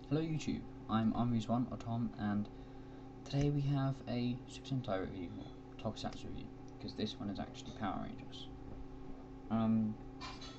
Hello YouTube, I'm Unrees1 or Tom, and today we have a Super Sentai review, or Tokusatsu review, because this one is actually Power Rangers.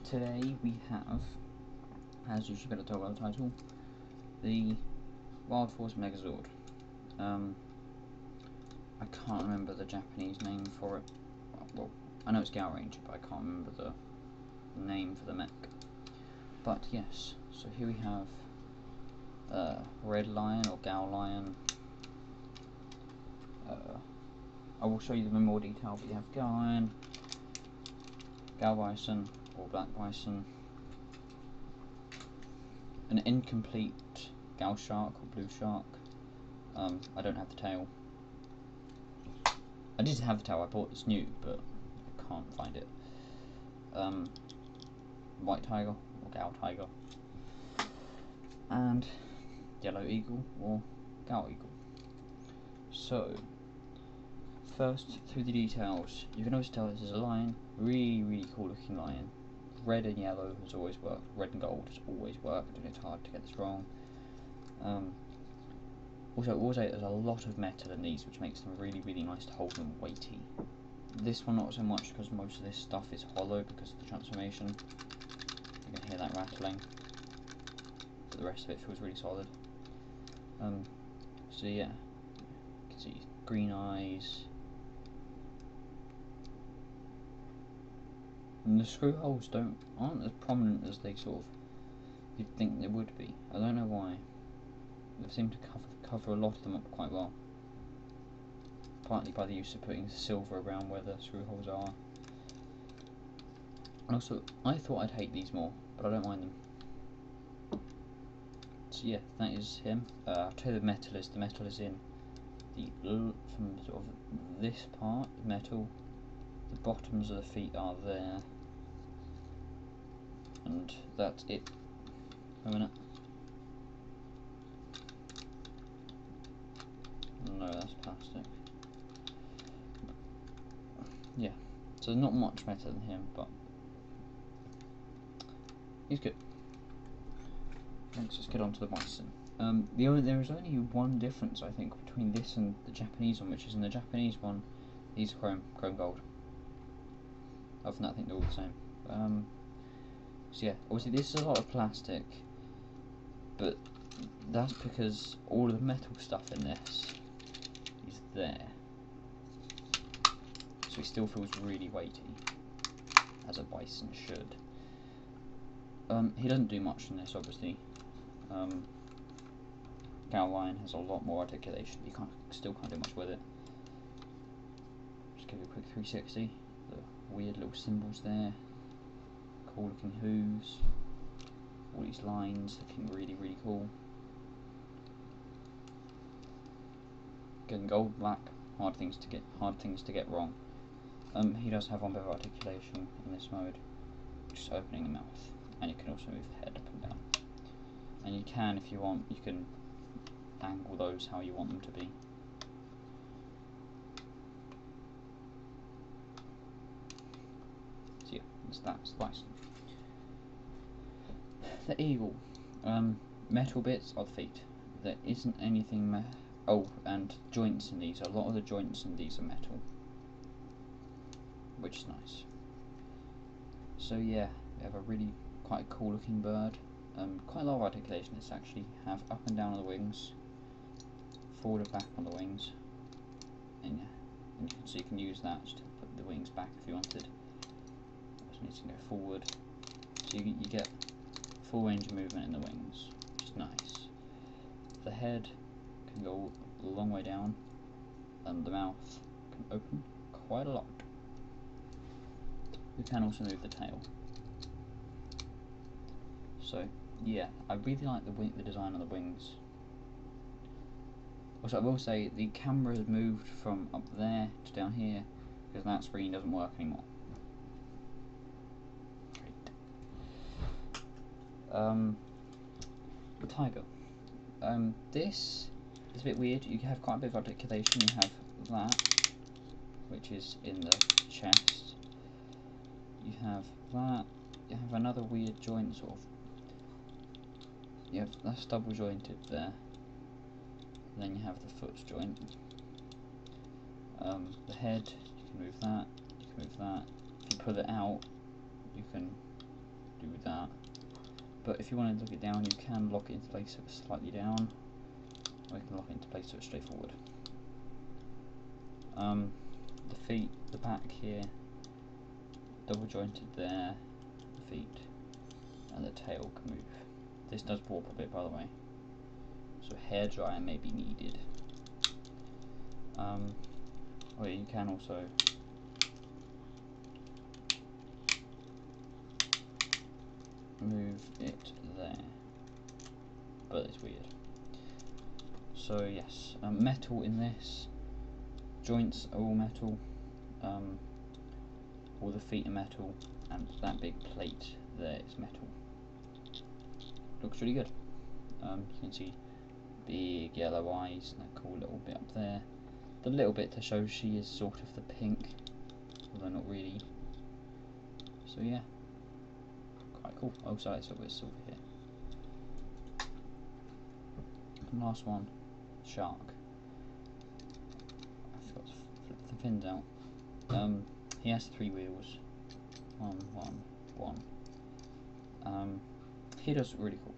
Today we have, as you should better tell by the title, the Wild Force Megazord. I can't remember the Japanese name for it. Well, I know it's Gaoranger, but I can't remember the name for the mech. But yes, so here we have Red Lion or Gao Lion. I will show you them in more detail, but you have Gao Lion, Gao Bison or Black Bison, an incomplete Gao Shark or Blue Shark. I don't have the tail. I did have the tail, I bought this new, but I can't find it. White Tiger or Gao Tiger, and Yellow Eagle or Gao Eagle. So, first through the details, you can always tell this is a lion, really cool looking lion. Red and yellow has always worked, red and gold has always worked, and it's hard to get this wrong. Also, there's a lot of metal in these, which makes them really nice to hold and weighty. This one not so much, because most of this stuff is hollow because of the transformation. You can hear that rattling, but the rest of it feels really solid. So yeah, you can see green eyes, and the screw holes aren't as prominent as they sort of you'd think they would be. I don't know why. They seem to cover a lot of them up quite well, partly by the use of putting silver around where the screw holes are. And also, I thought I'd hate these more, but I don't mind them. So yeah, that is him. I'll tell you the metal is in the from sort of this part, the metal. The bottoms of the feet are there, and that's it. A minute. No, that's plastic. Yeah, so not much better than him, but he's good. Let's just get on to the bison. There is only one difference, I think, between this and the Japanese one, which is in the Japanese one, these are chrome gold. Other than that, I think they're all the same. So yeah, obviously this is a lot of plastic, but that's because all of the metal stuff in this is there. So he still feels really weighty, as a bison should. He doesn't do much in this, obviously. Gao Lion has a lot more articulation, but you still can't do much with it. Just give it a quick 360. The weird little symbols there. Cool looking hooves. All these lines looking really cool. Getting gold, black, hard things to get wrong. He does have one bit of articulation in this mode, just opening the mouth, and you can also move the head up and down. And you can, if you want, you can angle those how you want them to be. So yeah, that's the bison. The eagle. Metal bits are the feet. There isn't anything oh, and joints in these. A lot of the joints in these are metal, which is nice. So yeah, we have a really quite cool looking bird. Quite a lot of articulation. It's actually have up and down on the wings, forward and back on the wings, and so you can use that to put the wings back if you wanted. Just needs to go forward, so you get full range of movement in the wings, which is nice. The head can go a long way down, and the mouth can open quite a lot. We can also move the tail. So yeah, I really like the design of the wings. Also, I will say the camera has moved from up there to down here because that screen doesn't work anymore. Great. The tiger. This is a bit weird. You have quite a bit of articulation. You have that, which is in the chest. You have that. You have another weird joint, sort of. that's double jointed there. And then you have the foot joint. The head, you can move that, you can move that. If you pull it out, you can do that. But if you want to look it down, you can lock it into place so it's slightly down, or you can lock it into place so it's straight forward. The feet, the back here, double jointed there, the feet, and the tail can move. This does warp a bit, by the way, so hairdryer may be needed. Oh yeah, you can also move it there, but it's weird. So yes, metal in this, joints are all metal, all the feet are metal, and that big plate there is metal. Looks really good. You can see big yellow eyes and that cool little bit up there. The little bit to show she is sort of the pink, although not really. So yeah, quite cool. Oh, sorry, it's a little bit silver here. And last one, shark. I forgot to flip the fins out. He has 3 wheels. One. He does look really cool,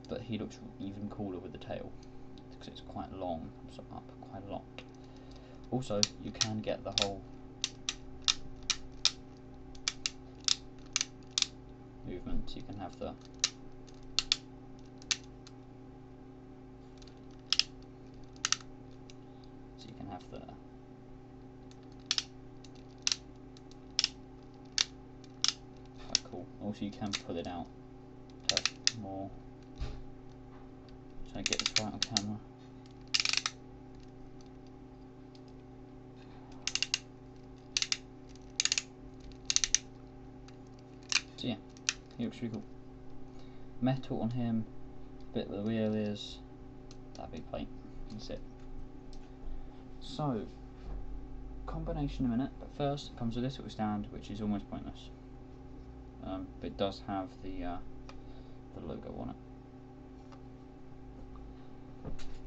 but he looks even cooler with the tail because it's quite long, so up quite a lot. Also, you can get the whole movement. You can have the quite cool. Also, you can pull it out to have more. Trying to get this right on camera. So yeah, he looks really cool. Metal on him, bit where the wheel is, that big plate, that's it. So, combination in a minute, but first it comes with this little stand which is almost pointless. But it does have the logo on it.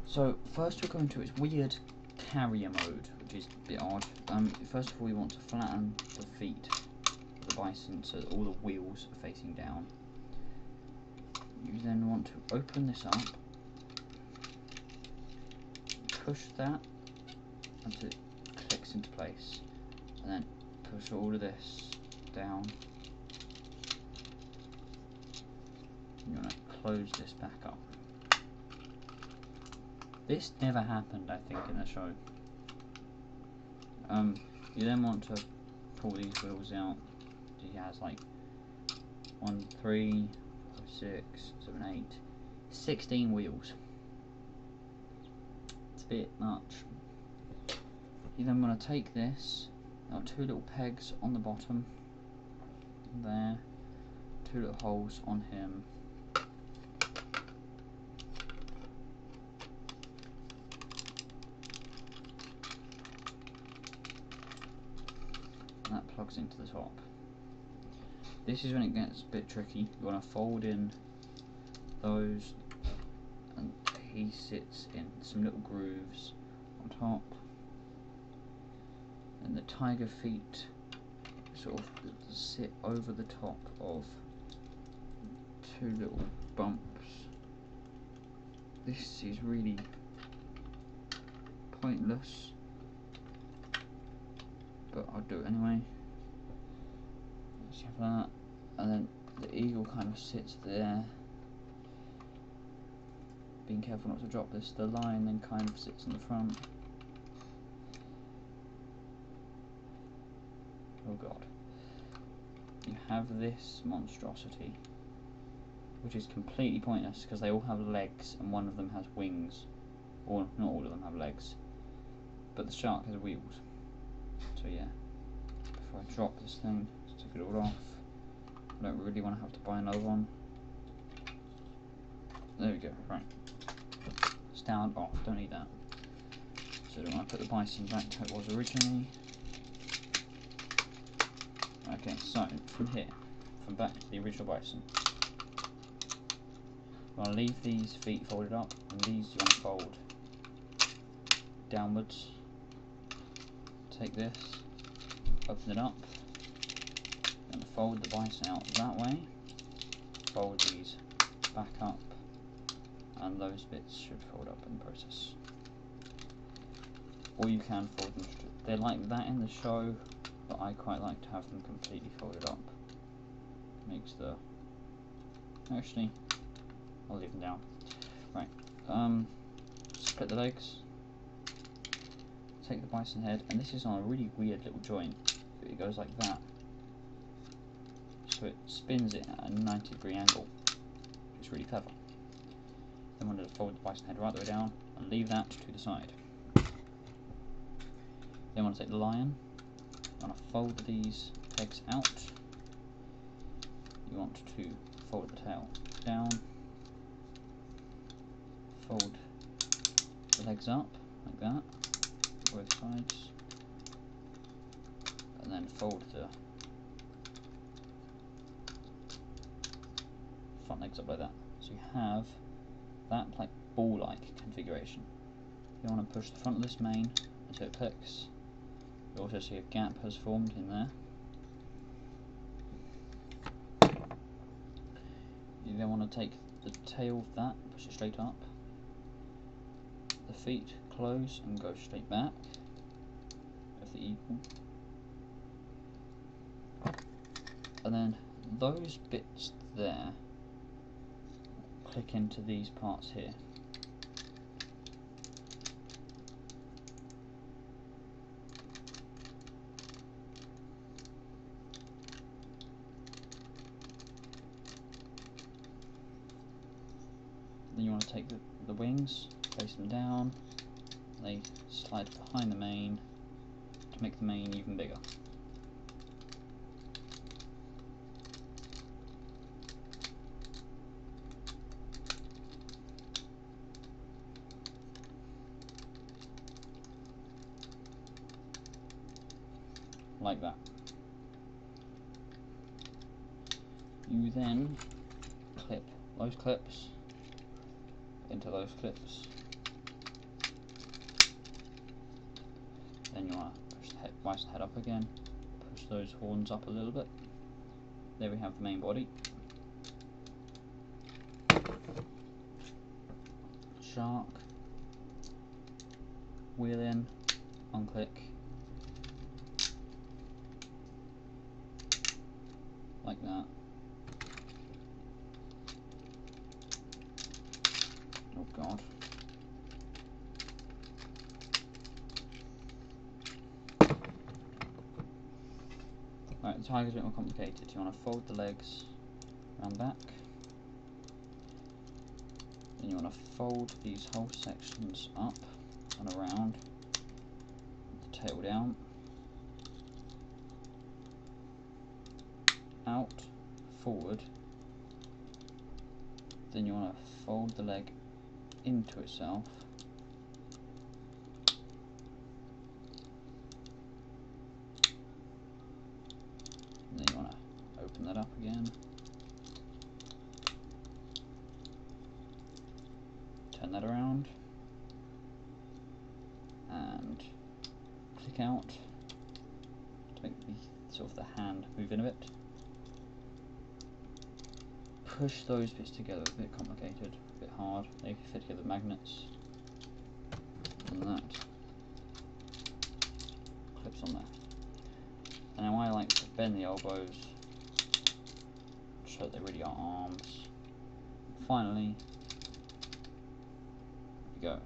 So first we're going to its weird carrier mode, which is a bit odd. First of all, we want to flatten the feet of the bison so that all the wheels are facing down. You then want to open this up, push that until it clicks into place, and then push all of this down. You want to close this back up. This never happened, I think, in the show. You then want to pull these wheels out. He has like 1, 3, 4, 6, 7, 8, 16 wheels. It's a bit much. You then want to take this. There are 2 little pegs on the bottom. There. 2 little holes on him. That plugs into the top. This is when it gets a bit tricky. You want to fold in those, and he sits in some little grooves on top. And the tiger feet sort of sit over the top of 2 little bumps. This is really pointless, but I'll do it anyway. Let's have that, and then the eagle kind of sits there, being careful not to drop this. The lion then kind of sits in the front. Oh god. You have this monstrosity, which is completely pointless because they all have legs and one of them has wings, or not all of them have legs, but the shark has wheels. So yeah, before I drop this thing, just took it all off. I don't really want to have to buy another one. There we go, right. Stand off, don't need that. So then I put the bison back to it was originally. Okay, so from here, from back to the original bison. You want to leave these feet folded up, and these you want to fold downwards. Take this, open it up, and fold the bicep out that way. Fold these back up, and those bits should fold up in the process. Or you can fold them. They're like that in the show, but I quite like to have them completely folded up. Makes the... Actually, I'll leave them down. Right, split the legs. Take the bison head, and this is on a really weird little joint. It goes like that. So it spins it at a 90-degree angle, which is really clever. Then I'm going to fold the bison head right the way down and leave that to the side. Then I want to take the lion, you want to fold these pegs out, you want to fold the tail down, fold the legs up like that, both sides, and then fold the front legs up like that. So you have that like ball-like configuration. You want to push the front of this mane until it clicks. You also see a gap has formed in there. You then want to take the tail of that, push it straight up. The feet close and go straight back of the eagle. And then those bits there click into these parts here. Then you want to take the wings, place them down, they slide behind the mane to make the mane even bigger. Like that. You then clip those clips into those clips. Then you want to push the bicep head up again, push those horns up a little bit. There we have the main body. Shark, wheel in, unclick, like that. Oh god. Right, the tiger's a bit more complicated. You want to fold the legs around back. Then you want to fold these whole sections up and around. The tail down. Out, forward. Then you want to fold the leg into itself. And then you want to open that up again. Turn that around. And click out to make the sort of the hand move in a bit. Push those bits together, a bit complicated, a bit hard. They fit together with magnets. And that clips on there. And now I like to bend the elbows so that they really are arms. Finally, there we go.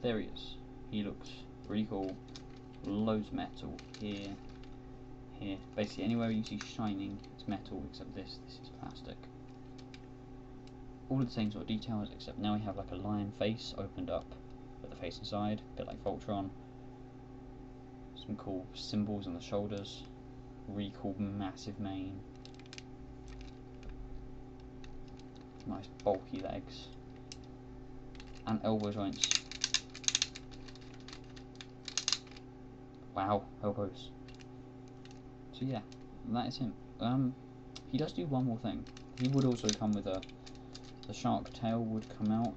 There he is. He looks really cool. Loads of metal here, here. Basically anywhere you see shining, it's metal, except this is plastic. All of the same sort of details, except now we have like a lion face opened up with the face inside, a bit like Voltron. Some cool symbols on the shoulders, really cool massive mane. Nice bulky legs. And elbow joints. Wow, elbows. So yeah, that is him. He does do one more thing. He would also come with a the shark tail would come out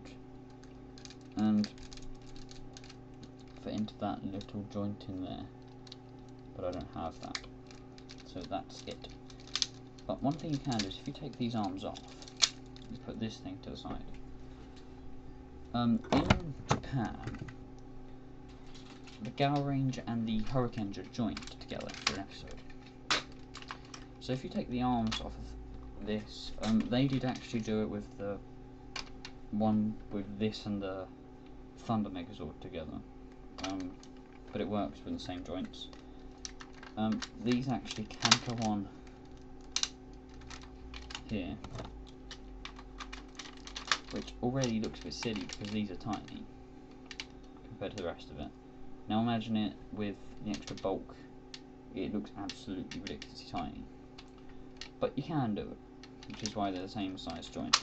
and fit into that little joint in there, but I don't have that, so that's it. But one thing you can do is if you take these arms off, you put this thing to the side. In Japan, the Gaoranger and the Hyakujuu joined together for an episode. So if you take the arms off of this, they did actually do it with the one with this and the Thunder Megazord together, but it works with the same joints. These actually can go on here, which already looks a bit silly because these are tiny compared to the rest of it. Now imagine it with the extra bulk, it looks absolutely ridiculously tiny. But you can do it, which is why they're the same size joint.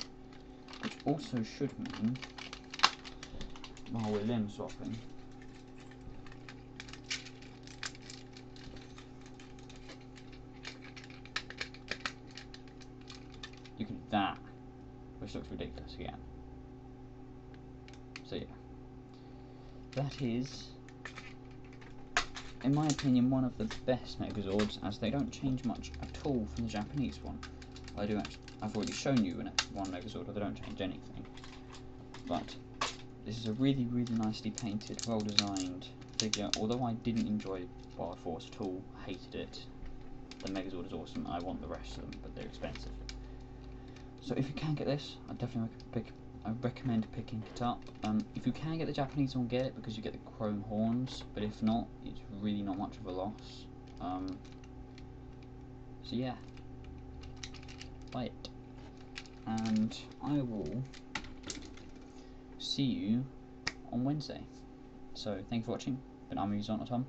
Which also should mean, while we're limb swapping, you can do that, which looks ridiculous again. So yeah, that is, in my opinion, one of the best Megazords, as they don't change much at all from the Japanese one. I've already shown you one Megazord where they don't change anything. But this is a really, really nicely painted, well designed figure. Although I didn't enjoy Bar Force at all, hated it. The Megazord is awesome. I want the rest of them, but they're expensive. So if you can get this, I recommend picking it up. If you can get the Japanese one, get it, because you get the chrome horns, but if not, it's really not much of a loss. So yeah, buy it. And I will see you on Wednesday. So thank you for watching. I'm Megazord, Tom.